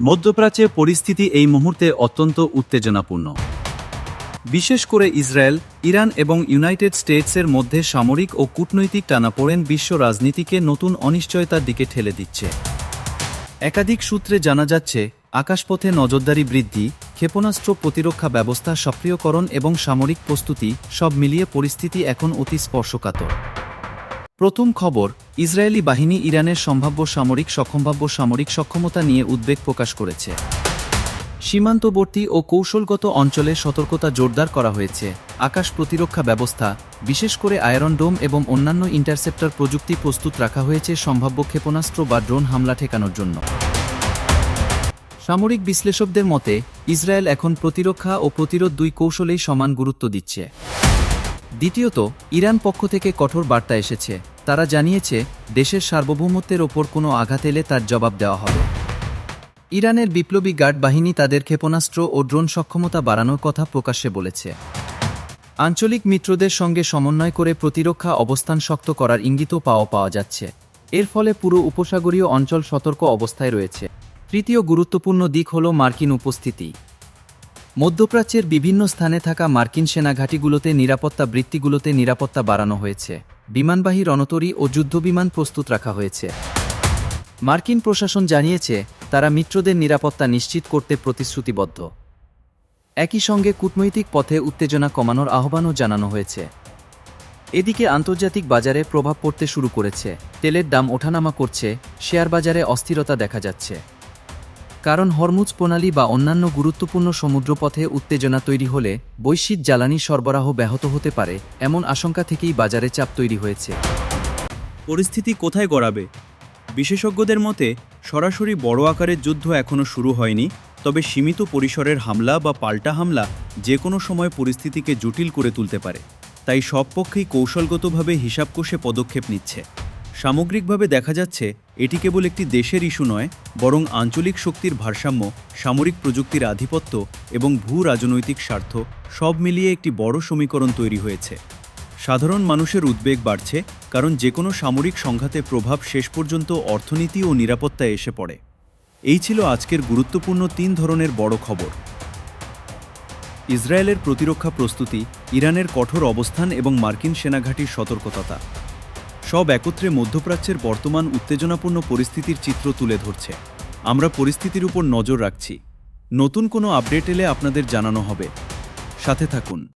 মধ্যপ্রাচ্যে পরিস্থিতি এই মুহূর্তে অত্যন্ত উত্তেজনাপূর্ণ। বিশেষ করে ইসরায়েল, ইরান এবং ইউনাইটেড স্টেটসের মধ্যে সামরিক ও কূটনৈতিক টানাপোড়েন বিশ্ব রাজনীতিকে নতুন অনিশ্চয়তার দিকে ঠেলে দিচ্ছে। একাধিক সূত্রে জানা যাচ্ছে, আকাশপথে নজরদারি বৃদ্ধি, ক্ষেপণাস্ত্র প্রতিরক্ষা ব্যবস্থা সক্রিয়করণ এবং সামরিক প্রস্তুতি সব মিলিয়ে পরিস্থিতি এখন অতি স্পর্শকাতর। প্রথম খবর, ইসরায়েলি বাহিনী ইরানের সম্ভাব্য সামরিক সক্ষমতা নিয়ে উদ্বেগ প্রকাশ করেছে। সীমান্তবর্তী ও কৌশলগত অঞ্চলে সতর্কতা জোরদার করা হয়েছে। আকাশ প্রতিরক্ষা ব্যবস্থা, বিশেষ করে আয়রন ডোম এবং অন্যান্য ইন্টারসেপ্টর প্রযুক্তি প্রস্তুত রাখা হয়েছে সম্ভাব্য ক্ষেপণাস্ত্র বা ড্রোন হামলা ঠেকানোর জন্য। সামরিক বিশ্লেষকদের মতে, ইসরায়েল এখন প্রতিরক্ষা ও প্রতিরোধ দুই কৌশলেই সমান গুরুত্ব দিচ্ছে। দ্বিতীয়ত, ইরান পক্ষ থেকে কঠোর বার্তা এসেছে। তারা জানিয়েছে, দেশের সার্বভৌমত্বের ওপর কোনো আঘাত এলে তার জবাব দেওয়া হবে। ইরানের বিপ্লবী গার্ড বাহিনী তাদের ক্ষেপণাস্ত্র ও ড্রোন সক্ষমতা বাড়ানোর কথা প্রকাশ্যে বলেছে। আঞ্চলিক মিত্রদের সঙ্গে সমন্বয় করে প্রতিরক্ষা অবস্থান শক্ত করার ইঙ্গিতও পাওয়া যাচ্ছে। এর ফলে পুরো উপসাগরীয় অঞ্চল সতর্ক অবস্থায় রয়েছে। তৃতীয় গুরুত্বপূর্ণ দিক হল মার্কিন উপস্থিতি। মধ্যপ্রাচ্যের বিভিন্ন স্থানে থাকা মার্কিন সেনাঘাঁটিগুলোতে নিরাপত্তা বাড়ানো হয়েছে। বিমানবাহী রণতরী ও যুদ্ধবিমান প্রস্তুত রাখা হয়েছে। মার্কিন প্রশাসন জানিয়েছে, তারা মিত্রদের নিরাপত্তা নিশ্চিত করতে প্রতিশ্রুতিবদ্ধ। একই সঙ্গে কূটনৈতিক পথে উত্তেজনা কমানোর আহ্বানও জানানো হয়েছে। এদিকে আন্তর্জাতিক বাজারে প্রভাব পড়তে শুরু করেছে। তেলের দাম ওঠানামা করছে, শেয়ার বাজারে অস্থিরতা দেখা যাচ্ছে। কারণ হরমুজ প্রণালী বা অন্যান্য গুরুত্বপূর্ণ সমুদ্রপথে উত্তেজনা তৈরি হলে বৈশ্বিক জ্বালানি সরবরাহ ব্যাহত হতে পারে, এমন আশঙ্কা থেকেই বাজারে চাপ তৈরি হয়েছে। পরিস্থিতি কোথায় গড়াবে? বিশেষজ্ঞদের মতে, সরাসরি বড় আকারের যুদ্ধ এখনও শুরু হয়নি, তবে সীমিত পরিসরের হামলা বা পাল্টা হামলা যে কোনো সময় পরিস্থিতিকে জটিল করে তুলতে পারে। তাই সব পক্ষেই কৌশলগতভাবে হিসাব কষে পদক্ষেপ নিচ্ছে। সামগ্রিকভাবে দেখা যাচ্ছে, এটি কেবল একটি দেশের ইস্যু নয়, বরং আঞ্চলিক শক্তির ভারসাম্য, সামরিক প্রযুক্তির আধিপত্য এবং ভূ-রাজনৈতিক স্বার্থ সব মিলিয়ে একটি বড় সমীকরণ তৈরি হয়েছে। সাধারণ মানুষের উদ্বেগ বাড়ছে, কারণ যে কোনো সামরিক সংঘাতে প্রভাব শেষ পর্যন্ত অর্থনীতি ও নিরাপত্তায় এসে পড়ে। এই ছিল আজকের গুরুত্বপূর্ণ 3 ধরনের বড় খবর। ইসরায়েলের প্রতিরক্ষা প্রস্তুতি, ইরানের কঠোর অবস্থান এবং মার্কিন সেনাঘাঁটির সতর্কতা সব একত্রে মধ্যপ্রাচ্যের বর্তমান উত্তেজনাপূর্ণ পরিস্থিতির চিত্র তুলে ধরছে। আমরা পরিস্থিতির উপর নজর রাখছি। নতুন কোনো আপডেট এলে আপনাদের জানানো হবে। সাথে থাকুন।